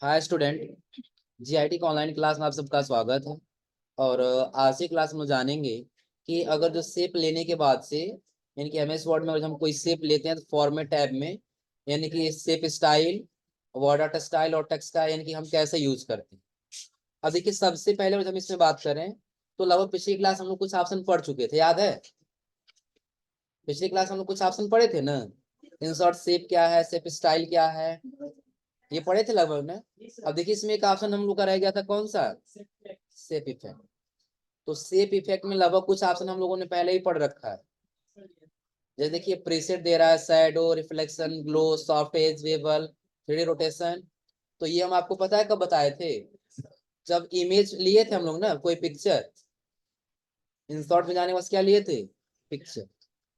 Hi student. GIT का online class में आप सबका स्वागत है। और आज की क्लास में जानेंगे कि अगर जो शेप लेने के बाद से यानी कि एमएस वर्ड में अगर हम कोई शेप लेते हैं तो फॉर्मेट टैब में यानी कि shape style, word art style और टेक्स्ट स्टाइल यानी कि हम कैसे यूज करते हैं। अब देखिए, सबसे पहले अगर हम इसमें बात करें तो लगभग पिछली क्लास हम लोग कुछ ऑप्शन पढ़ चुके थे, याद है? पिछली क्लास हम लोग कुछ ऑप्शन पढ़े थे ना। इंसर्ट शेप क्या है, शेप स्टाइल क्या है, ये पढ़े थे लगभग ना। अब देखिए, इसमें एक ऑप्शन हम लोग का रह गया था, कौन सा? Shape effect. तो शेप इफेक्ट में लगभग कुछ ऑप्शन हम लोगों ने पहले ही पढ़ रखा है। जैसे देखिए, प्रीसेट दे रहा है, shadow, reflection, glow, soft edge, bevel, 3D rotation. तो ये हम आपको पता है कब बताए थे? जब इमेज लिए थे हम लोग ना, कोई पिक्चर इंसर्ट में जाने के बाद क्या लिए थे? पिक्चर।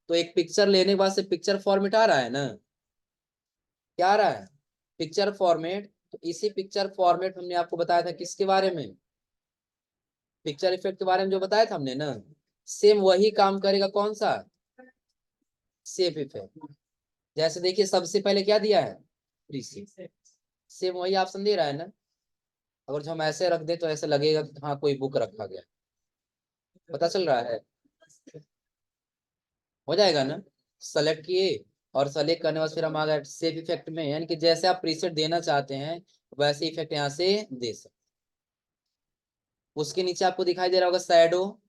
तो एक पिक्चर लेने के बाद से पिक्चर फॉर्मेट आ रहा है ना, क्या आ रहा है? Picture format. तो इसी पिक्चर फॉर्मेट हमने आपको बताया था किसके बारे में? पिक्चर इफेक्ट के बारे में जो बताया था हमने ना, सेम वही काम करेगा, कौन सा? Shape effect. जैसे देखिए, सबसे पहले क्या दिया है? प्रीसेट। सेम वही ऑप्शन दे रहा है ना। अगर जो हम ऐसे रख दे तो ऐसे लगेगा कि हाँ कोई बुक रखा गया। पता चल रहा है? हो जाएगा ना। सेलेक्ट किए और सेलेक्ट करने के बाद फिर हम आ गए शेप इफेक्ट में, यानी कि जैसे आप प्रीसेट देना चाहते हैं वैसे इफेक्ट यहाँ से दे सकते। उसके नीचे आपको दिखाई दे रहा होगा शैडो।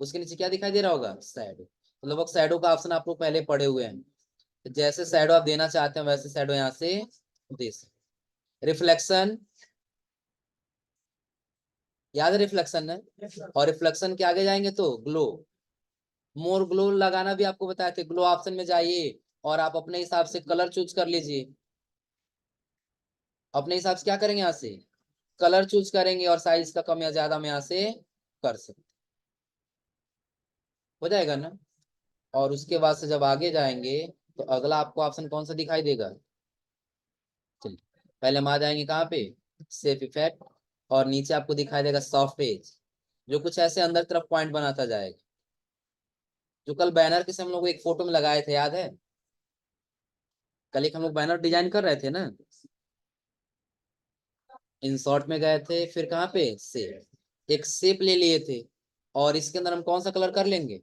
उसके नीचे क्या दिखाई दे रहा होगा? शैडो। तो लगभग शैडो का ऑप्शन आप लोग पहले पढ़े हुए हैं। तो जैसे शैडो आप देना चाहते हैं वैसे शैडो यहाँ से दे सकते। रिफ्लेक्शन, याद है रिफ्लेक्शन है? और रिफ्लेक्शन के आगे जाएंगे तो ग्लो, मोर ग्लो लगाना भी आपको बताए थे। ग्लो ऑप्शन में जाइए और आप अपने हिसाब से कलर चूज कर लीजिए। अपने हिसाब से क्या करेंगे? यहाँ से कलर चूज करेंगे और साइज का कम या ज्यादा हम यहाँ से कर सकते। हो जाएगा ना। और उसके बाद से जब आगे जाएंगे तो अगला आपको ऑप्शन कौन सा दिखाई देगा? चलिए, पहले हम आ जाएंगे कहाँ पे? Shape effect. और नीचे आपको दिखाई देगा सॉफ्ट एज, जो कुछ ऐसे अंदर तरफ पॉइंट बनाता जाएगा। जो कल बैनर के से हम लोग एक फोटो में लगाए थे, याद है? कल एक हम लोग बैनर डिजाइन कर रहे थे ना। इंसर्ट में गए थे, फिर कहाँ पे? शेप। एक शेप ले लिए थे और इसके अंदर हम कौन सा कलर कर लेंगे?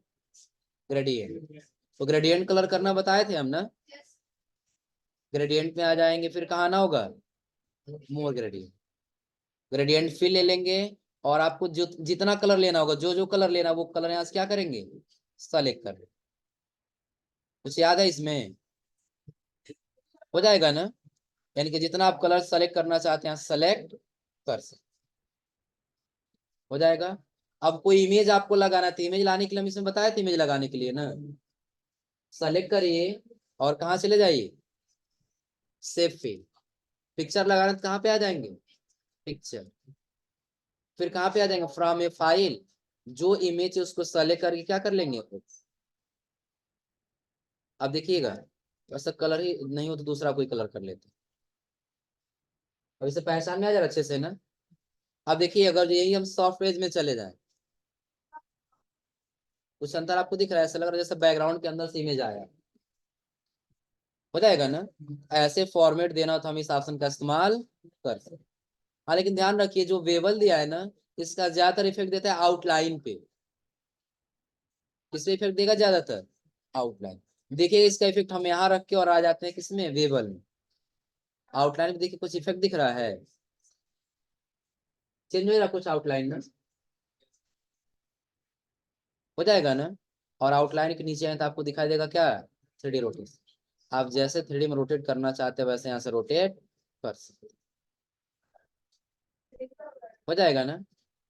ग्रेडियंट। तो ग्रेडियंट कलर करना बताए थे हम ना। ग्रेडियंट में आ जाएंगे, फिर कहाँ आना होगा? मोर ग्रेडियंट। ग्रेडियंट फिल ले लेंगे और आपको जो जितना कलर लेना होगा, जो जो कलर लेना वो कलर यहाँ से क्या करेंगे? सेलेक्ट कर। कुछ याद है इसमें? हो जाएगा ना। यानी कि जितना आप कलर सेलेक्ट करना चाहते हैं सेलेक्ट कर सकते। हो जाएगा। अब कोई इमेज आपको लगाना थी, इमेज लाने के लिए हम इसमें बताया था, इमेज लगाने के लिए ना सेलेक्ट करिए और कहाँ चले जाइए? Save fill. पिक्चर लगाना तो कहाँ पे आ जाएंगे? पिक्चर। फिर कहाँ पे आ जाएंगे? From A file. जो इमेज है उसको सेलेक्ट करके क्या कर लेंगे? अब देखिएगा, वैसा कलर ही नहीं हो तो दूसरा कोई कलर कर लेते। अब इसे पहचान में आ जाएगा अच्छे से ना। अब देखिए, अगर यही हम सॉफ्टवेयर में चले जाएं, कुछ अंतर आपको दिख रहा है? ऐसा लग रहा है जैसे बैकग्राउंड के अंदर से इमेज आया। हो जाएगा ना। ऐसे फॉर्मेट देना हो तो हम इस ऑप्शन का इस्तेमाल कर सकते। हाँ, लेकिन ध्यान रखिए, जो वेबल दिया है ना, इसका ज्यादातर इफेक्ट देता है आउटलाइन पे। किस पे इफेक्ट देगा ज्यादातर? आउटलाइन। देखिए, इसका इफेक्ट हम यहाँ रख के और आ जाते हैं किसमें? वेबल में। आउटलाइन में देखिए कुछ इफेक्ट दिख रहा है, चेंज हो रहा कुछ आउटलाइन में। हो जाएगा ना। और आउटलाइन के नीचे आए तो आपको दिखाई देगा क्या? 3D rotation. आप जैसे 3D में रोटेट करना चाहते हैं वैसे यहाँ से रोटेट कर सकते। हो जाएगा ना।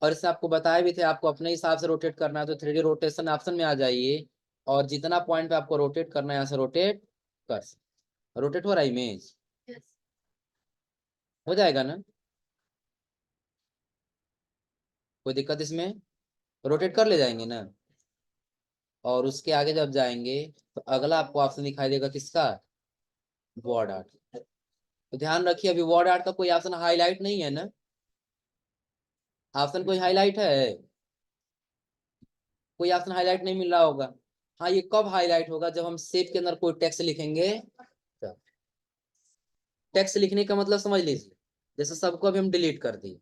और इससे आपको बताए भी थे, आपको अपने हिसाब से रोटेट करना है तो 3D रोटेशन ऑप्शन में आ जाइए और जितना पॉइंट पे आपको रोटेट करना है यहाँ से रोटेट कर सकते। रोटेट हो रहा है इमेज। हो जाएगा ना। कोई दिक्कत इसमें? रोटेट कर ले जाएंगे ना। और उसके आगे जब जाएंगे तो अगला आपको ऑप्शन दिखाई देगा किसका? Word art. तो ध्यान रखिए, अभी वर्ड आर्ट का कोई ऑप्शन हाईलाइट नहीं है ना। ऑप्शन कोई हाईलाइट है? कोई ऑप्शन हाईलाइट नहीं मिल रहा होगा। हाँ, ये कब हाईलाइट होगा? जब हम शेप के अंदर कोई टेक्स्ट लिखेंगे। टेक्स्ट लिखने का मतलब समझ लीजिए, जैसे सबको अभी हम डिलीट कर दिए,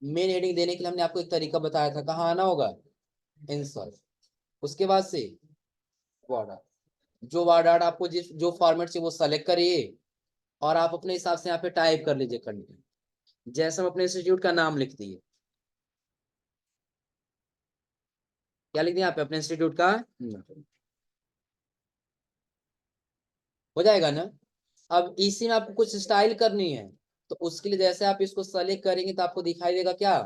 मेन हेडिंग देने के लिए हमने आपको एक तरीका बताया था, कहाँ आना होगा, इंसर्ट, उसके बाद से वर्ड आर्ट, जो वर्ड आर्ट आपको जिस जो फॉर्मेट से वो सेलेक्ट करिए और आप अपने हिसाब से यहाँ पे टाइप कर लीजिए कंटेंट, जैसे हम अपने इंस्टीट्यूट का नाम लिख दिए, क्या लिख दिया यहाँ पे, अपने इंस्टीट्यूट का हो जाएगा ना। अब इसी में आपको कुछ स्टाइल करनी है, तो उसके लिए जैसे आप इसको सेलेक्ट करेंगे तो आपको दिखाई देगा क्या,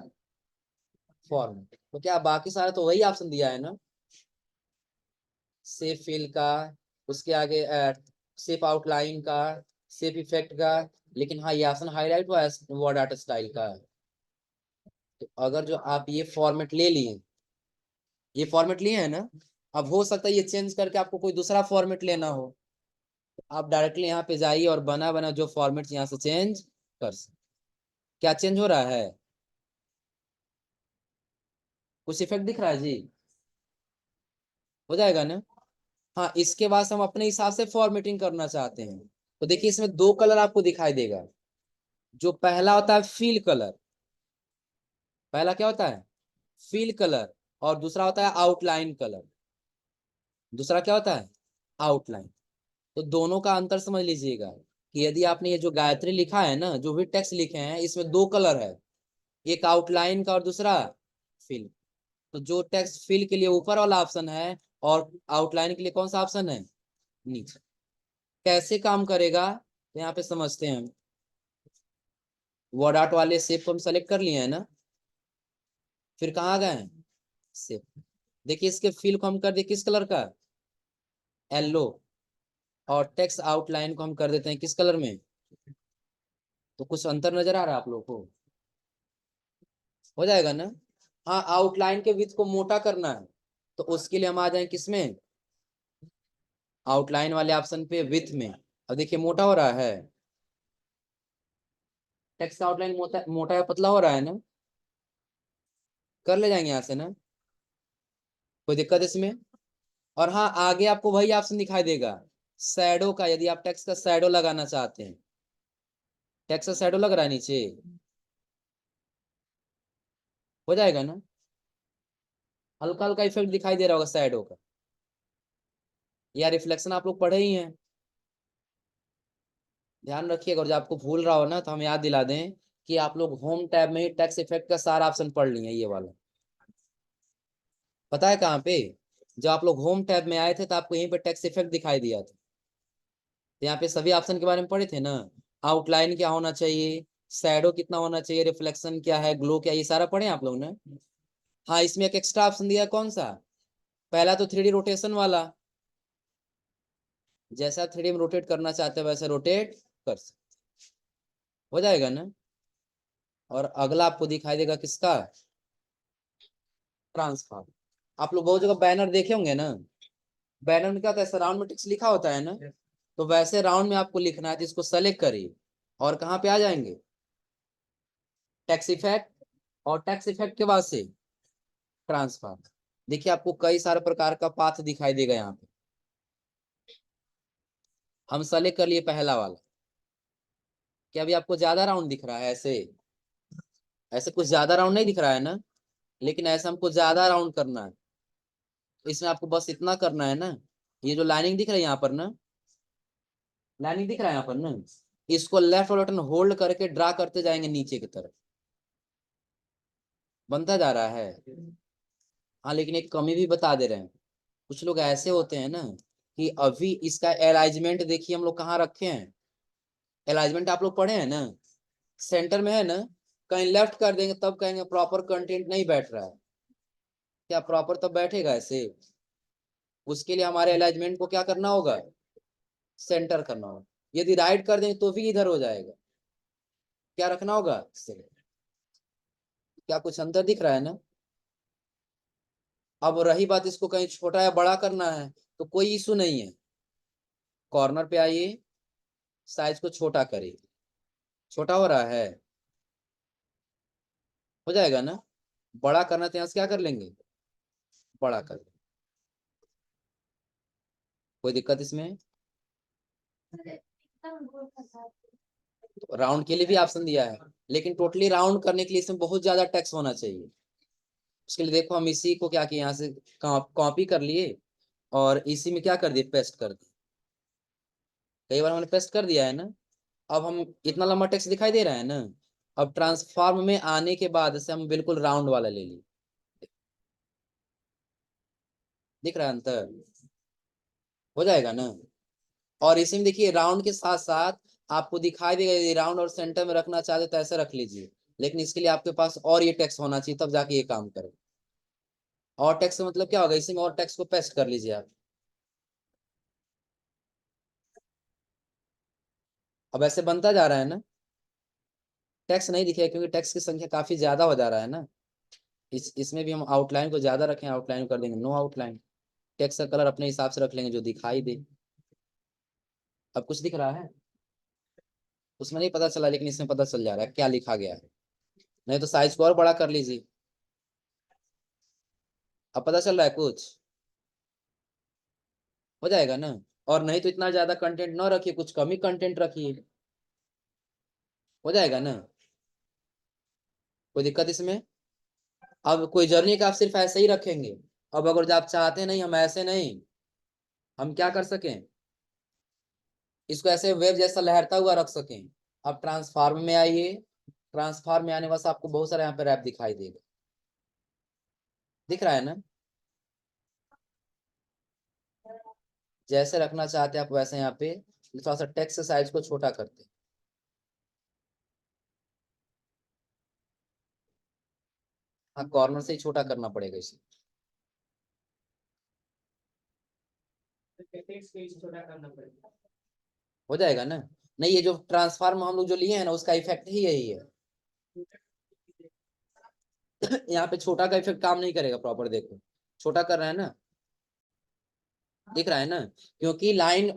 फॉर्मेट, तो क्या बाकी सारा तो वही ऑप्शन दिया है ना, शेप फिल का, उसके आगे शेप आउटलाइन का, शेप इफेक्ट का, लेकिन हाँ ये ऑप्शन हाईलाइट हुआ है वर्ड आर्ट स्टाइल का। तो अगर जो आप ये फॉर्मेट ले लिए, ये फॉर्मेट लिए है ना, अब हो सकता है ये चेंज करके आपको कोई दूसरा फॉर्मेट लेना हो, तो आप डायरेक्टली यहाँ पे जाइए और बना बना जो फॉर्मेट यहाँ से चेंज कर सकते। क्या चेंज हो रहा है, कुछ इफेक्ट दिख रहा है जी, हो जाएगा ना। हाँ इसके बाद से हम अपने हिसाब से फॉर्मेटिंग करना चाहते हैं, तो देखिए इसमें दो कलर आपको दिखाई देगा, जो पहला होता है फील कलर, पहला क्या होता है, फील कलर, और दूसरा होता है आउटलाइन कलर, दूसरा क्या होता है, आउटलाइन। तो दोनों का अंतर समझ लीजिएगा, कि यदि आपने ये जो गायत्री लिखा है ना, जो भी टेक्स्ट लिखे हैं, इसमें दो कलर है, एक आउटलाइन का और दूसरा फिल। तो जो टेक्स्ट फिल के लिए ऊपर वाला ऑप्शन है और आउटलाइन के लिए कौन सा ऑप्शन है, नीचे। कैसे काम करेगा, तो यहाँ पे समझते हैं हम, वर्ड आर्ट वाले शेप को हम सेलेक्ट कर लिए हैं ना, फिर कहाँ गए हैं, शेप, देखिए इसके फिल को हम कर दिए किस कलर का, येलो, और टेक्स्ट आउटलाइन को हम कर देते हैं किस कलर में, तो कुछ अंतर नजर आ रहा है आप लोगों को, हो जाएगा ना। हाँ आउटलाइन के विड्थ को मोटा करना है, तो उसके लिए हम आ जाए किसमें, आउटलाइन वाले ऑप्शन पे, विड्थ में। अब देखिए मोटा हो रहा है, टेक्स्ट आउटलाइन मोटा मोटा या पतला हो रहा है ना, कर ले जाएंगे यहाँ से ना, कोई दिक्कत इसमें। और हाँ आगे आपको वही ऑप्शन दिखाई देगा, शैडो का, यदि आप टेक्स्ट का शैडो लगाना चाहते हैं, टेक्स्ट का शैडो लग रहा है नीचे, हो जाएगा ना, हल्का हल्का इफेक्ट दिखाई दे रहा होगा शैडो का, या रिफ्लेक्शन आप लोग पढ़े ही हैं, ध्यान रखिएगा, और जब आपको भूल रहा हो ना तो हम याद दिला दें कि आप लोग होम टैब में ही टेक्स्ट इफेक्ट का सारा ऑप्शन पढ़ लिए, ये वाला पता है कहाँ पे, जब आप लोग होम टैब में आए थे तो आपको यहीं पे टेक्स्ट इफेक्ट दिखाई दिया था, तो यहाँ पे सभी ऑप्शन के बारे में पढ़े थे ना, आउटलाइन क्या होना चाहिए, शैडो कितना होना चाहिए, रिफ्लेक्शन क्या है, ग्लो क्या है, ये सारा पढ़े आप लोग ने। हाँ इसमें एक एक्स्ट्रा ऑप्शन दिया है, कौन सा, पहला तो 3D रोटेशन वाला, जैसा 3D में रोटेट करना चाहते हैं वैसे रोटेट कर सकते, हो जाएगा ना। और अगला आपको दिखाई देगा किसका, ट्रांसफॉर्म। आप लोग बहुत जगह बैनर देखे होंगे ना, बैनर में क्या होता है, सराउंड में टेक्स्ट लिखा होता है ना, तो वैसे राउंड में आपको लिखना है, तो इसको सेलेक्ट करिए और कहाँ पे आ जाएंगे, टेक्स्ट इफेक्ट, और टेक्स्ट इफेक्ट के बाद से ट्रांसफॉर्म। देखिए आपको कई सारे प्रकार का पाथ दिखाई देगा यहाँ पे, हम सेलेक्ट कर लिए पहला वाला, क्या अभी आपको ज्यादा राउंड दिख रहा है, ऐसे ऐसे कुछ ज्यादा राउंड नहीं दिख रहा है ना, लेकिन ऐसा हमको ज्यादा राउंड करना है, तो इसमें आपको बस इतना करना है ना, ये जो लाइनिंग दिख रहा है यहाँ पर ना, लाइनिंग दिख रहा है यहाँ पर ना, इसको लेफ्ट और बटन होल्ड करके ड्रा करते जाएंगे नीचे की तरफ, बनता जा रहा है। हाँ लेकिन एक कमी भी बता दे रहे हैं, कुछ लोग ऐसे होते हैं ना, कि अभी इसका अलाइनमेंट देखिए हम लोग कहाँ रखे हैं, अलाइनमेंट आप लोग पढ़े हैं ना, सेंटर में है ना, कहीं लेफ्ट कर देंगे तब कहेंगे प्रॉपर कंटेंट नहीं बैठ रहा है, क्या प्रॉपर तब बैठेगा ऐसे, उसके लिए हमारे अलाइनमेंट को क्या करना होगा, सेंटर करना होगा, यदि राइट कर देंगे तो भी इधर हो जाएगा, क्या रखना होगा, क्या कुछ अंतर दिख रहा है ना। अब रही बात इसको कहीं छोटा या बड़ा करना है, तो कोई इशू नहीं है, कॉर्नर पे आइए, साइज को छोटा करिए, छोटा हो रहा है, हो जाएगा ना। बड़ा करना तो यहाँ से क्या कर लेंगे, बड़ा कर, कोई दिक्कत इसमें। राउंड के लिए भी ऑप्शन दिया है, लेकिन टोटली राउंड करने के लिए इसमें बहुत ज्यादा टेक्स्ट होना चाहिए। उसके लिए देखो हम इसी को क्या किए, यहाँ से कॉपी कर लिए और इसी में क्या कर दिए, पेस्ट कर दिए। कई बार हमने पेस्ट कर दिया है ना। अब हम इतना लंबा टेक्स्ट दिखाई दे रहा है ना। अब ट्रांसफॉर्म में आने के बाद से हम बिल्कुल राउंड वाला ले लिए। दिख रहा है अंतर, हो जाएगा ना। और इसी में देखिए राउंड के साथ साथ आपको दिखाई देगा, यदि राउंड और सेंटर में रखना चाहते तो ऐसे रख लीजिए, लेकिन इसके लिए आपके पास और ये टेक्स्ट होना चाहिए, तब जाके ये काम करे। और टेक्स्ट मतलब क्या होगा, इसी में और टेक्स्ट को पेस्ट कर लीजिए आप। अब ऐसे बनता जा रहा है ना। टेक्स्ट नहीं दिखेगा क्योंकि टेक्स्ट की संख्या काफी ज्यादा हो जा रहा है ना। इसमें भी हम आउटलाइन को ज्यादा रखें, आउटलाइन कर देंगे नो आउटलाइन। टेक्स्ट का कलर अपने हिसाब से रख लेंगे जो दिखाई दे। अब कुछ दिख रहा है, उसमें नहीं पता चला, लेकिन इसमें पता चल जा रहा है क्या लिखा गया है। नहीं तो साइज को और बड़ा कर लीजिए। अब पता चल रहा है कुछ, हो जाएगा ना। और नहीं तो इतना ज्यादा कंटेंट ना रखिए, कुछ कम ही कंटेंट रखिए, हो जाएगा ना। कोई दिक्कत इसमें। अब कोई जर्नी का आप सिर्फ ऐसे ही रखेंगे। अब अगर जो आप चाहते हैं नहीं हम ऐसे नहीं, हम क्या कर सकें, इसको ऐसे वेब जैसा लहरता हुआ रख सकें। अब ट्रांसफार्म में आइए, ट्रांसफार्म में आने बस आपको बहुत सारे यहाँ पे रैप दिखाई देगा। दिख रहा है ना। जैसे रखना चाहते हैं आप वैसे यहाँ पे थोड़ा सा टेक्स्ट साइज को छोटा करते हैं। हाँ कॉर्नर से ही छोटा करना पड़ेगा इसे। हो जाएगा ना। नहीं ये जो ट्रांसफार्म हम लोग जो लिए हैं ना उसका इफेक्ट ही यही है। यहाँ पे छोटा का इफेक्ट काम नहीं करेगा प्रॉपर, देखो छोटा कर रहे हैं ना। दिख रहा है ना। क्योंकि लाइन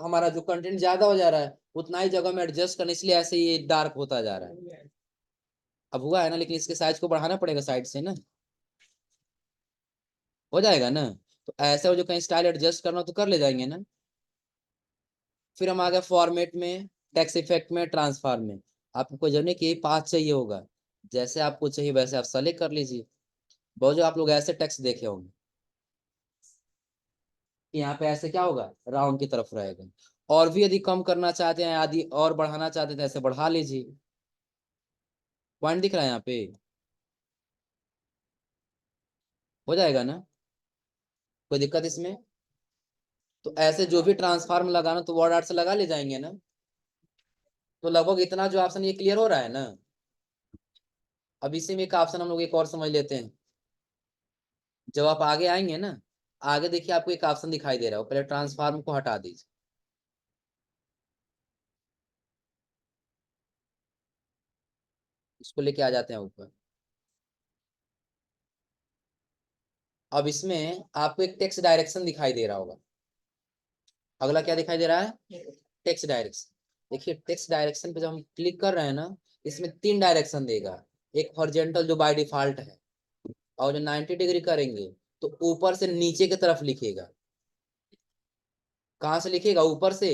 हमारा जो कंटेंट ज्यादा हो जा रहा है उतना ही जगह में एडजस्ट करने, इसलिए ऐसे ये डार्क होता जा रहा है। अब हुआ है ना, लेकिन इसके साइज को बढ़ाना पड़ेगा साइड से ना। हो जाएगा ना। तो ऐसे हो जो कहीं स्टाइल एडजस्ट करना हो तो कर ले जाएंगे ना। फिर हम आ गए फॉर्मेट में, टेक्स्ट इफेक्ट में, ट्रांसफॉर्म में। आपको कोई जरूरत नहीं कि पाथ चाहिए होगा, जैसे आपको चाहिए वैसे आप सेलेक्ट कर लीजिए। बहुत जो आप लोग ऐसे टेक्स्ट देखे होंगे, यहाँ पे ऐसे क्या होगा, राउंड की तरफ रहेगा। और भी यदि कम करना चाहते हैं, यदि और बढ़ाना चाहते हैं तो ऐसे बढ़ा लीजिए। पॉइंट दिख रहा है यहाँ पे, हो जाएगा ना। कोई दिक्कत इसमें। तो ऐसे जो भी ट्रांसफार्म लगाना तो वर्ड आर्ट से लगा ले जाएंगे ना। तो लगभग इतना जो ऑप्शन ये क्लियर हो रहा है ना। अब इसी में एक ऑप्शन हम लोग एक और समझ लेते हैं। जब आप आगे आएंगे ना, आगे देखिए आपको एक ऑप्शन दिखाई दे रहा है, पहले ट्रांसफार्म को हटा दीजिए। इसको लेके आ जाते हैं ऊपर। अब इसमें आपको एक टेक्स्ट डायरेक्शन दिखाई दे रहा होगा। अगला क्या दिखाई दे रहा है, टेक्स्ट डायरेक्शन। देखिए टेक्स्ट डायरेक्शन पे जब हम क्लिक कर रहे हैं ना, इसमें 3 डायरेक्शन देगा। एक हॉरिजॉन्टल जो बाय डिफॉल्ट है, और जो 90 डिग्री करेंगे तो ऊपर से नीचे की तरफ लिखेगा। कहाँ से लिखेगा, ऊपर से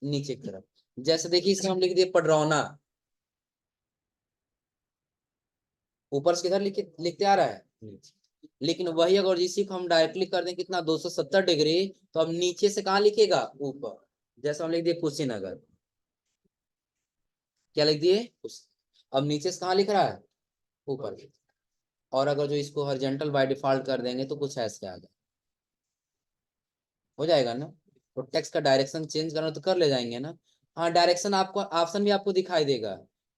नीचे की तरफ। जैसे देखिए इसमें हम लिख दिए पडरौना, ऊपर से किधर लिखते आ रहा है, नीचे। लेकिन वही अगर इसी को हम डायरेक्टली कर दें कितना, 270 डिग्री, तो अब नीचे से कहाँ लिखेगा, ऊपर। जैसे हम लिख दिए कुशीनगर, क्या लिख दिए अब नीचे से कहाँ लिख रहा है, ऊपर। और अगर जो इसको हॉरिजॉन्टल बाय डिफॉल्ट कर देंगे तो कुछ ऐसे आ जाए, हो जाएगा ना। तो टेक्स्ट का डायरेक्शन चेंज करना तो कर ले जाएंगे ना। हाँ डायरेक्शन आपको ऑप्शन भी आपको दिखाई देगा,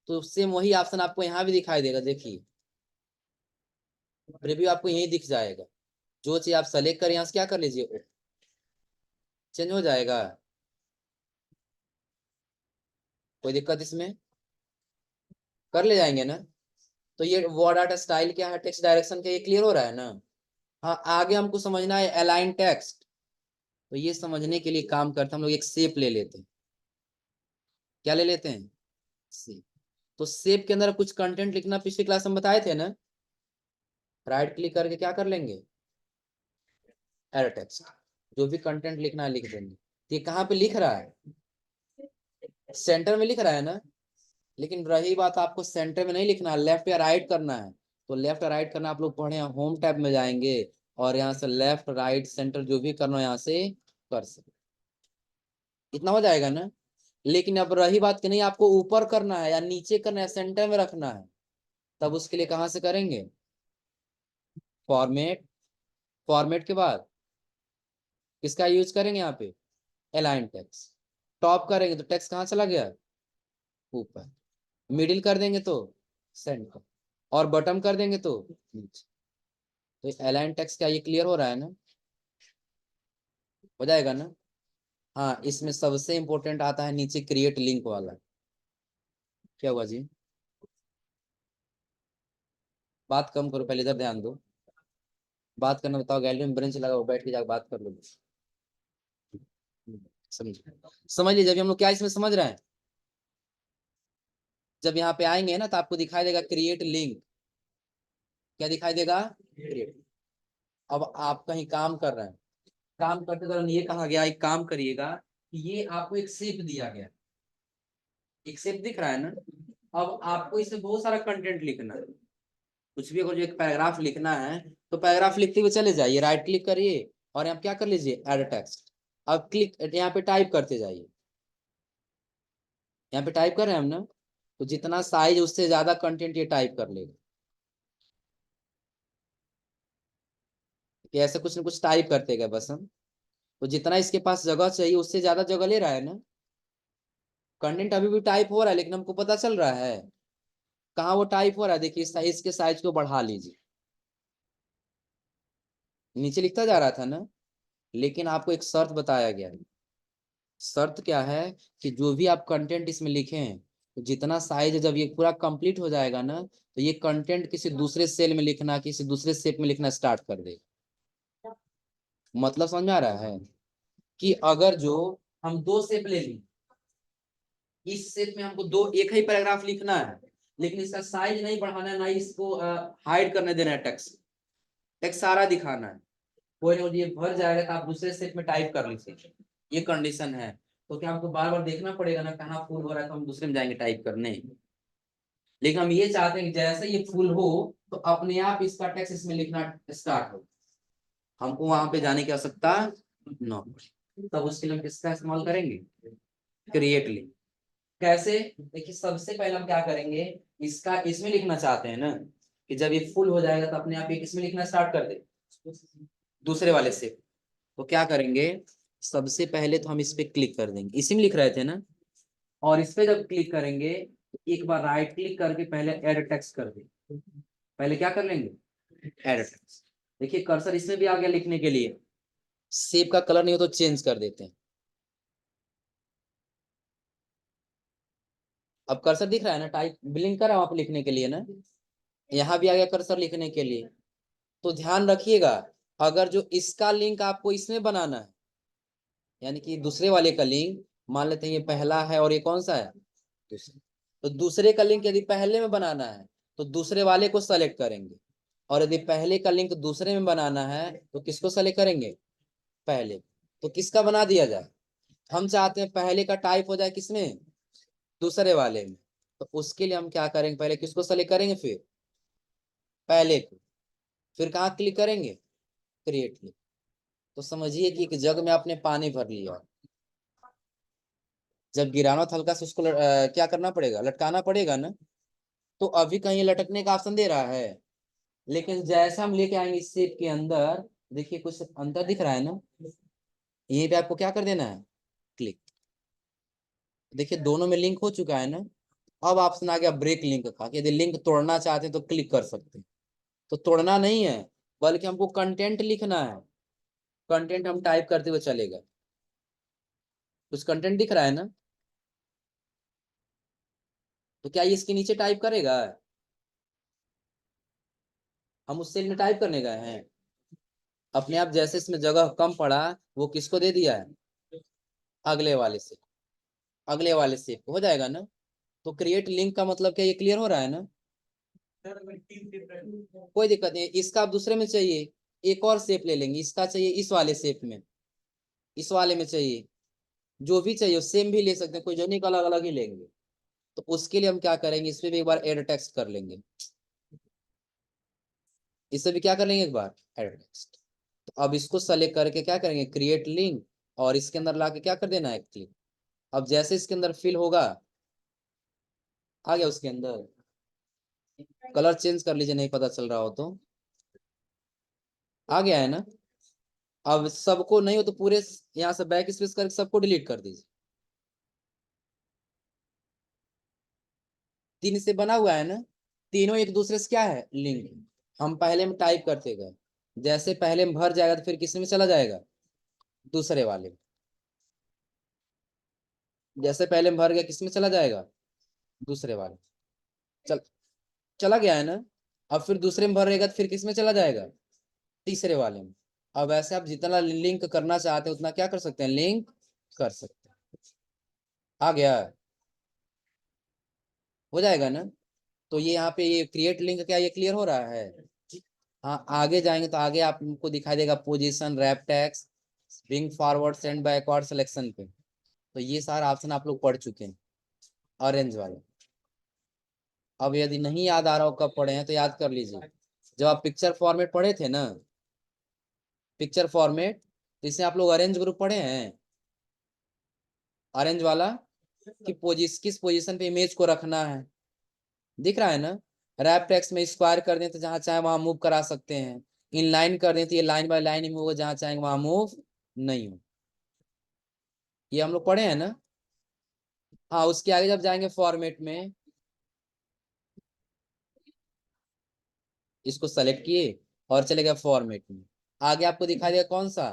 तो सेम वही ऑप्शन आपको यहाँ भी दिखाई देगा, देखिए प्रीव्यू आपको यही दिख जाएगा। जो चीज आप सेलेक्ट करें यहाँ से क्या कर लीजिए, चेंज हो जाएगा। कोई दिक्कत इसमें, कर ले जाएंगे ना। तो ये वर्ड आर्ट स्टाइल क्या है, टेक्स्ट डायरेक्शन क्या, ये क्लियर हो रहा है ना। हाँ आगे हमको समझना है अलाइन टेक्स्ट। तो ये समझने के लिए काम करते हैं हम लोग, एक शेप ले लेते हैं। क्या ले लेते हैं, शेप। तो शेप के अंदर कुछ कंटेंट लिखना पिछली क्लास में बताए थे ना। राइट क्लिक करके क्या कर लेंगे, एड टेक्स्ट। जो भी कंटेंट लिखना है लिख देंगे। ये कहाँ पे लिख रहा है, सेंटर में लिख रहा है ना, लेकिन रही बात आपको सेंटर में नहीं लिखना है, लेफ्ट या राइट करना है। तो लेफ्ट या राइट करना, आप लोग पढ़े हैं, होम टैब में जाएंगे और यहाँ से लेफ्ट राइट सेंटर जो भी करना है यहाँ से कर सकते, इतना हो जाएगा ना। लेकिन अब रही बात कि नहीं आपको ऊपर करना है या नीचे करना है, सेंटर में रखना है, तब उसके लिए कहाँ से करेंगे, फॉर्मेट, फॉर्मेट के बाद किसका यूज करेंगे यहाँ पे, अलाइन टेक्स्ट। टॉप करेंगे तो टेक्स्ट कहाँ चला गया, ऊपर। मिडिल कर देंगे तो सेंटर, और बॉटम कर देंगे तो नीचे। तो अलाइन टेक्स्ट क्या ये क्लियर हो रहा है ना, हो जाएगा ना। हाँ, इसमें सबसे इंपॉर्टेंट आता है नीचे क्रिएट लिंक वाला। क्या हुआ जी, बात कम करो, पहले इधर ध्यान दो। बात करना बताओ, गैलरी में बेंच लगा, बैठ के जाकर बात कर लो। समझ समझ लीजिए, अभी हम लोग क्या इसमें समझ रहे हैं। जब यहाँ पे आएंगे ना तो आपको दिखाई देगा क्रिएट लिंक, क्या दिखाई देगा, क्रिएट। अब आप कहीं काम कर रहे हैं, काम करते दौरान ये कहा गया एक काम करिएगा कि ये आपको एक शेप दिया गया, एक शेप दिख रहा है ना। अब आपको इसमें बहुत सारा कंटेंट लिखना है, कुछ भी अगर जो एक पैराग्राफ लिखना है तो पैराग्राफ लिखते हुए चले जाइए, राइट क्लिक करिए और यहाँ क्या कर लीजिए, एड टेक्स्ट। अब क्लिक यहाँ पे टाइप करते जाइए, यहाँ पे टाइप कर रहे हैं हम ना, तो जितना साइज उससे ज्यादा कंटेंट ये टाइप कर लेगा। कि ऐसे कुछ ना कुछ टाइप करते गए बस हम, तो जितना इसके पास जगह चाहिए उससे ज्यादा जगह ले रहा है ना। कंटेंट अभी भी टाइप हो रहा है, लेकिन हमको पता चल रहा है कहाँ वो टाइप हो रहा है। देखिए साइज के साइज को बढ़ा लीजिए, नीचे लिखता जा रहा था ना, लेकिन आपको एक शर्त बताया गया है। शर्त क्या है कि जो भी आप कंटेंट इसमें लिखे हैं, तो जितना साइज जब ये पूरा कंप्लीट हो जाएगा ना, तो ये कंटेंट किसी दूसरे सेल में लिखना, किसी दूसरे शेप में लिखना स्टार्ट कर देगा। मतलब समझ में आ रहा है कि अगर जो हम दो शेप ले ली, इस शेप में हमको दो एक ही पैराग्राफ लिखना है, लेकिन इसका साइज नहीं बढ़ाना है, ना इसको हाइड करने देना है, टेक्स्ट टेक्स्ट सारा दिखाना है। कोई नहीं, ये भर जाएगा तो आप दूसरे स्टेप में टाइप कर लीजिए, ये कंडीशन है। तो क्या हमको बार बार देखना पड़ेगा ना कहाँ फुल हो रहा है, तो हम दूसरे में जाएंगे टाइप करने। लेकिन हम ये चाहते हैं कि जैसे ये फुल हो तो अपने आप इसका टेक्स्ट इसमें लिखना स्टार्ट हो, हमको वहां पे जाने की आवश्यकता न हो। तब उसके लिए हम किसका इस्तेमाल करेंगे, क्रिएट लिंक। कैसे, देखिए सबसे पहले हम क्या करेंगे, इसका इसमें लिखना चाहते हैं ना, कि जब ये फुल हो जाएगा तो अपने आप ये किसमें लिखना स्टार्ट कर दे, दूसरे वाले से। तो क्या करेंगे, सबसे पहले तो हम इस पे क्लिक कर देंगे, इसी में लिख रहे थे ना, और इस पे जब क्लिक करेंगे तो एक बार राइट क्लिक करके पहले एड टेक्स्ट कर देंगे। पहले क्या कर लेंगे, एड टेक्स्ट। देखिए कर्सर इसमें भी आ गया लिखने के लिए, शेप का कलर नहीं हो तो चेंज कर देते हैं। अब कर्सर दिख रहा है ना, टाइप ब्लिंक कर रहा हूं आप लिखने के लिए ना, यहाँ भी आ गया कर्सर लिखने के लिए। तो ध्यान रखिएगा, अगर जो इसका लिंक आपको इसमें बनाना है, यानी कि दूसरे वाले का लिंक, मान लेते हैं ये पहला है और ये कौन सा है, दूसरा। तो दूसरे का लिंक यदि पहले में बनाना है तो दूसरे वाले को सेलेक्ट करेंगे, और यदि पहले का लिंक दूसरे में बनाना है तो किसको सेलेक्ट करेंगे, पहले। तो किसका बना दिया जाए, हम चाहते हैं पहले का टाइप हो जाए किसमें, दूसरे वाले में। तो उसके लिए हम क्या करेंगे, पहले किसको सेलेक्ट करेंगे, फिर पहले को, फिर कहाँ क्लिक करेंगे, क्रिएट लिंक। तो समझिए कि एक जग में आपने पानी भर लिया, जब गिराना था हल्का से उसको क्या करना पड़ेगा, लटकाना पड़ेगा ना। तो अभी कहीं लटकने का ऑप्शन दे रहा है, लेकिन जैसे हम लेके आएंगे इस शेप के अंदर, देखिए कुछ अंतर दिख रहा है ना, यहीं पे आपको क्या कर देना है, क्लिक। देखिए दोनों में लिंक हो चुका है ना। अब ऑप्शन आ गया ब्रेक लिंक का, कि यदि लिंक तोड़ना चाहते हैं तो क्लिक कर सकते हैं। तो तोड़ना नहीं है, बल्कि हमको कंटेंट लिखना है, कंटेंट हम टाइप करते हुए चलेगा। कुछ कंटेंट दिख रहा है ना, तो क्या ये इसके नीचे टाइप करेगा, हम उस सेल में टाइप करने गए हैं, अपने आप जैसे इसमें जगह कम पड़ा वो किसको दे दिया है, अगले वाले से, अगले वाले से हो जाएगा ना। तो क्रिएट लिंक का मतलब क्या, ये क्लियर हो रहा है ना। कोई दिक्कत नहीं, इसका आप दूसरे में चाहिए एक और शेप ले लेंगे, इसका चाहिए इस वाले शेप में, इस वाले में चाहिए जो भी चाहिए सेम भी ले सकते हैं, कोई यूनिक अलग अलग ही लेंगे। तो उसके लिए हम क्या करेंगे, इसमें भी एक बार एड टेक्स्ट कर लेंगे, इससे भी क्या कर लेंगे एक बार एड टेक्स्ट। तो अब इसको सेलेक्ट करके क्या करेंगे, क्रिएट लिंक, और इसके अंदर लाके क्या कर देना है, क्लिक। अब जैसे इसके अंदर फिल होगा, आ गया उसके अंदर, कलर चेंज कर लीजिए नहीं पता चल रहा हो तो, आ गया है ना। अब सबको नहीं हो तो पूरे यहाँ से बैक स्पेस करके सबको डिलीट कर दीजिए। तीन से बना हुआ है ना, तीनों एक दूसरे से क्या है, लिंक। हम पहले में टाइप करते गए, जैसे पहले में भर जाएगा तो फिर किस में चला जाएगा, दूसरे वाले में। जैसे पहले में भर गया किस में चला जाएगा, दूसरे वाले। चल चला गया है ना। अब फिर दूसरे में भर रहेगा तो फिर किस में चला जाएगा, तीसरे वाले में। अब ऐसे आप जितना लिंक करना चाहते हैं उतना क्या कर सकते हैं, लिंक कर सकते हैं। आ गया, हो जाएगा ना। तो ये यहाँ पे ये क्रिएट लिंक क्या ये क्लियर हो रहा है। हाँ आगे जाएंगे तो आगे आपको दिखाई देगा position, wrap text, swing forward, send backward, selection पे। तो ये सारा ऑप्शन आप लोग पढ़ चुके हैं, ऑरेंज वाले। अब यदि नहीं याद आ रहा हो कब पढ़े हैं तो याद कर लीजिए, जब आप पिक्चर फॉर्मेट पढ़े थे ना, पिक्चर फॉर्मेट, तो इसमें आप लोग ऑरेंज ग्रुप पढ़े हैं, ऑरेंज वाला, कि किस पोजीशन पे इमेज को रखना है, दिख रहा है ना। रैप टेक्स्ट में स्क्वायर कर दें तो जहां चाहे वहां मूव करा सकते हैं, इन लाइन कर दें तो ये लाइन बाय लाइन मूव हो, जहां चाहेंगे वहां मूव नहीं हो। ये हम लोग पढ़े हैं ना। हाँ उसके आगे जब जाएंगे फॉर्मेट में, इसको सेलेक्ट किए और चले गए फॉर्मेट में, आगे आपको दिखाई देगा कौन सा,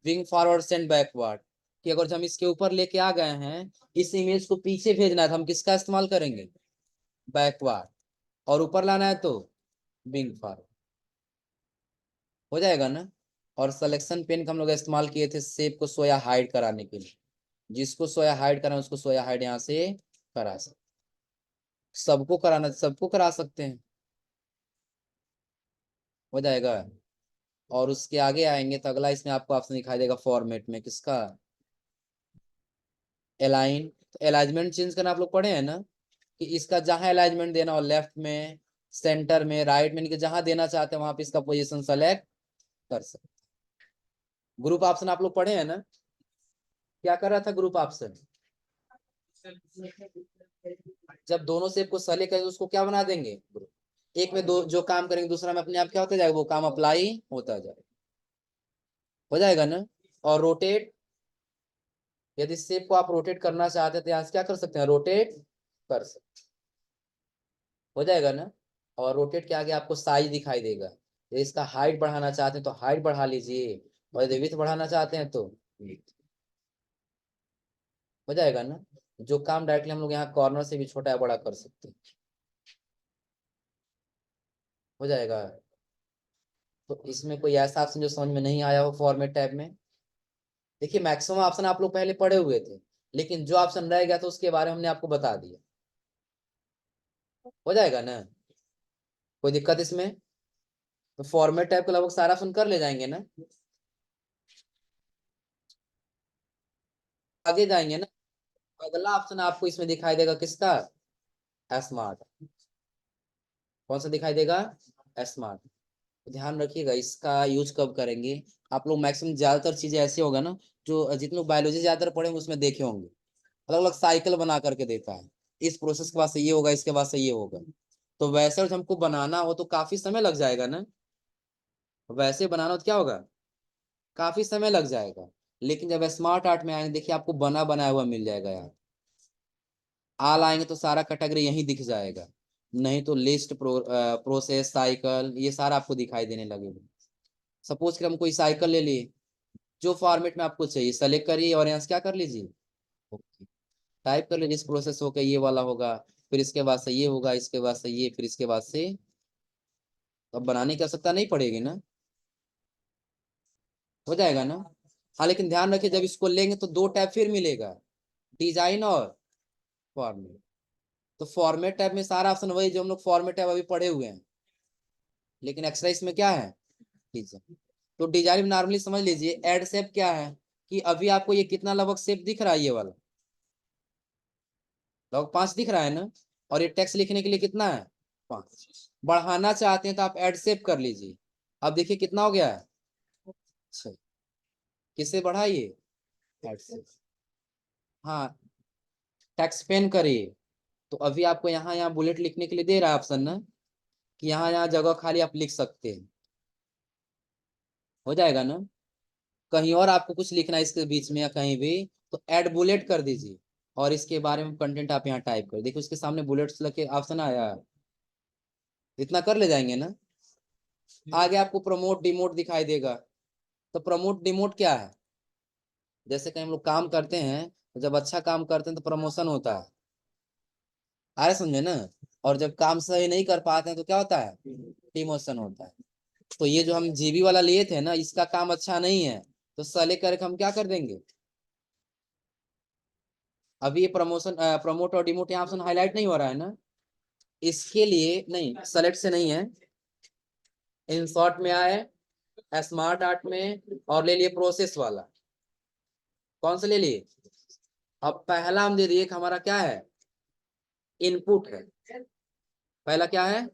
विंग फॉरवर्ड सेंड बैकवर्ड। कि अगर हम इसके ऊपर लेके आ गए हैं, इस इमेज को पीछे भेजना है तो हम किसका इस्तेमाल करेंगे, बैकवर्ड। और ऊपर लाना है तो विंग फॉरवर्ड। हो जाएगा ना। और सिलेक्शन पेन का हम लोग इस्तेमाल किए थे शेप को सोया हाइड कराने के लिए, जिसको सोया हाइड कराना उसको सोया हाइड यहाँ से करा सकते, सबको कराना सबको करा सकते हैं। हो जाएगा। और उसके आगे आएंगे तो अगला इसमें आपको ऑप्शन दिखाई देगा फॉर्मेट में किसका, अलाइन। तो अलाइनमेंट चेंज करना आप लोग पढ़े हैं ना, कि इसका जहां अलाइनमेंट देना हो, लेफ्ट में, सेंटर में, राइट में, कि जहां देना चाहते हैं वहां पे इसका पोजीशन सेलेक्ट कर सकते। ग्रुप ऑप्शन आप लोग पढ़े हैं ना, क्या कर रहा था ग्रुप ऑप्शन, जब दोनों शेप को सेलेक्ट करेंगे उसको क्या बना देंगे ग्रुप। एक में दो जो काम करेंगे दूसरा में अपने आप क्या होता जाएगा, वो काम अप्लाई होता जाएगा। हो जाएगा ना। और रोटेट, यदि शेप को आप रोटेट करना चाहते हैं तो यहाँ से क्या कर सकते हैं, रोटेट कर सकते। हो जाएगा ना। और रोटेट के आगे आपको साइज दिखाई देगा, यदि इसका हाइट बढ़ाना चाहते हैं तो हाइट बढ़ा लीजिए, और यदि विड्थ बढ़ाना चाहते हैं तो width। हो जाएगा ना। जो काम डायरेक्टली हम लोग यहाँ कॉर्नर से भी छोटा या बड़ा कर सकते हैं। हो जाएगा। तो इसमें कोई ऐसा ऑप्शन जो समझ में नहीं आया हो फॉर्मेट टैब में, देखिए मैक्सिमम ऑप्शन आप लोग पहले पढ़े हुए थे, लेकिन जो ऑप्शन रह गया था उसके बारे में हमने आपको बता दिया। हो जाएगा ना, कोई दिक्कत इसमें। तो फॉर्मेट टैब के लगभग सारा ऑप्शन कर ले जाएंगे ना। आगे जाएंगे ना, अगला ऑप्शन आपको इसमें दिखाई देगा किसका, स्मार्ट। कौन सा दिखाई देगा, स्मार्ट। ध्यान रखिएगा इसका यूज कब करेंगे। आप लोग मैक्सिमम ज्यादातर चीजें ऐसे होगा ना, जो जितने लोग बायोलॉजी ज्यादातर पढ़े होंगे उसमें देखे होंगे, अलग अलग साइकिल बना करके देता है, इस प्रोसेस के बाद से ये होगा, इसके बाद से ये होगा। तो वैसे अगर हमको बनाना हो तो काफी समय लग जाएगा ना, वैसे बनाना हो तो क्या होगा, काफी समय लग जाएगा। लेकिन जब स्मार्ट आर्ट में आएंगे देखिए आपको बना बनाया हुआ मिल जाएगा यार। आल आएंगे तो सारा कैटेगरी यहीं दिख जाएगा, नहीं तो लिस्ट, प्रोसेस, साइकिल, ये सारा आपको दिखाई देने लगेगा। सपोज कि हम कोई साइकिल ले लिए, जो फॉर्मेट में आपको चाहिए सेलेक्ट करिए और यहाँ से क्या कर लीजिए, ओके, टाइप कर लीजिए, इस प्रोसेस होकर ये वाला होगा, फिर इसके बाद से ये होगा, इसके बाद से ये, फिर इसके बाद से। अब बनाने की आवश्यकता नहीं पड़ेगी ना। हो जाएगा ना। हाँ लेकिन ध्यान रखिए जब इसको लेंगे तो दो टैब फिर मिलेगा, डिजाइन और फॉर्मेट। तो फॉर्मेट टैब में सारा ऑप्शन वही जो हम लोग फॉर्मेट टैब अभी पढ़े हुए हैं, लेकिन एक्स्ट्रा इसमें क्या है, डिजाइन। तो डिजाइन में नॉर्मली समझ लीजिए एड शेप क्या है, कि अभी आपको ये कितना लगभग शेप दिख रहा है, ये वाला लगभग 5 दिख रहा है ना, और ये टेक्स्ट लिखने के लिए कितना है 5। बढ़ाना चाहते हैं तो आप ऐड शेप कर लीजिए। अब देखिए कितना हो गया है 6। किससे बढ़ाइए, ऐड शेप। हाँ, टेक्स्ट पेन करिए। तो अभी आपको यहाँ बुलेट लिखने के लिए दे रहा है ऑप्शन ना, कि यहाँ जगह खाली आप लिख सकते हैं। हो जाएगा ना। कहीं और आपको कुछ लिखना है इसके बीच में या कहीं भी, तो ऐड बुलेट कर दीजिए, और इसके बारे में कंटेंट आप यहाँ टाइप कर देखिए, उसके सामने बुलेट्स लगे ऑप्शन आया है। इतना कर ले जाएंगे ना। आगे आपको प्रमोट डिमोट दिखाई देगा। तो प्रमोट डिमोट क्या है, जैसे कहीं हम लोग काम करते हैं, तो जब अच्छा काम करते हैं तो प्रमोशन होता है, आ रहे समझे ना। और जब काम सही नहीं कर पाते हैं तो क्या होता है, डिमोशन होता है। तो ये जो हम जीबी वाला लिए थे ना, इसका काम अच्छा नहीं है, तो सेलेक्ट करके हम क्या कर देंगे। अभी ये प्रमोशन प्रमोट और डिमोट यहाँ ऑप्शन हाईलाइट नहीं हो रहा है ना, इसके लिए नहीं, सेलेक्ट से नहीं है, इन शॉर्ट में आए, स्मार्ट आर्ट में, और ले लिए प्रोसेस वाला। कौन सा ले लिए, अब पहला हम दे दिए कि हमारा क्या है, इनपुट है। पहला क्या है,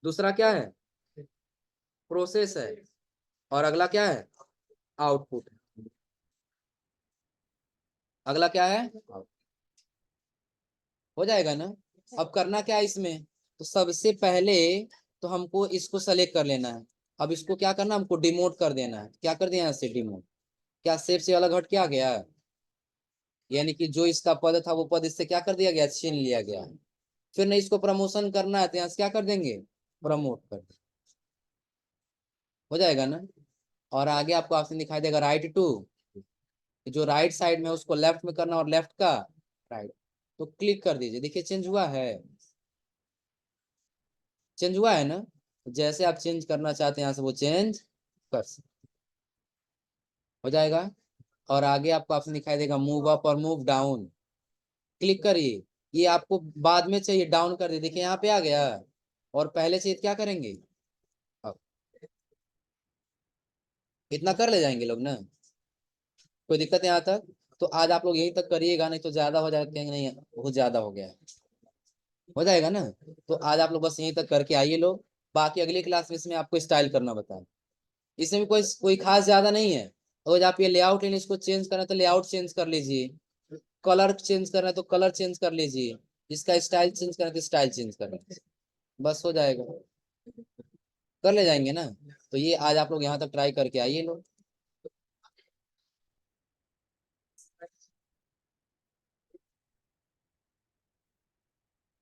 दूसरा क्या है, प्रोसेस है, और अगला क्या है, आउटपुट है। अगला क्या है, हो जाएगा ना। अब करना क्या है इसमें, तो सबसे पहले तो हमको इसको सेलेक्ट कर लेना है। अब इसको क्या करना, हमको डिमोट कर देना है। क्या कर दिया यहाँ से डिमोट, क्या सेप से अलग हट के आ गया, यानी कि जो इसका पद था वो पद इससे क्या कर दिया गया, छीन लिया गया। फिर नहीं इसको प्रमोशन करना है तो यहाँ से क्या कर देंगे, प्रमोट कर देंगे। हो जाएगा ना। और आगे आपको ऑप्शन दिखाई देगा राइट टू, जो राइट साइड में उसको लेफ्ट में करना, और लेफ्ट का राइट। तो क्लिक कर दीजिए, देखिए चेंज हुआ है, चेंज हुआ है ना। जैसे आप चेंज करना चाहते हैं यहाँ से वो चेंज कर सकते, हो जाएगा। और आगे आपको ऑप्शन दिखाई देगा मूव अप और मूव डाउन, क्लिक करिए। ये आपको बाद में चाहिए डाउन कर दे, देखिए यहाँ पे आ गया, और पहले चाहिए तो क्या करेंगे, अब इतना कर ले जाएंगे लोग ना, कोई दिक्कत है यहाँ तक। तो आज आप लोग यहीं तक करिएगा, नहीं तो ज्यादा हो जाएगा, कहेंगे नहीं बहुत ज्यादा हो गया है। हो जाएगा ना। तो आज आप लोग बस यहीं तक करके आइए लोग, बाकी अगली क्लास में इसमें आपको स्टाइल करना बताएं। इसमें भी कोई कोई खास ज्यादा नहीं है। और आप ये लेआउट है इसको चेंज करना है तो लेआउट चेंज कर लीजिए, कलर चेंज करना है तो कलर चेंज कर लीजिए, इसका स्टाइल चेंज करना है तो स्टाइल चेंज कर लीजिए, बस हो जाएगा। कर ले जाएंगे ना। तो ये आज आप लोग यहाँ तक ट्राई करके आइए लोग।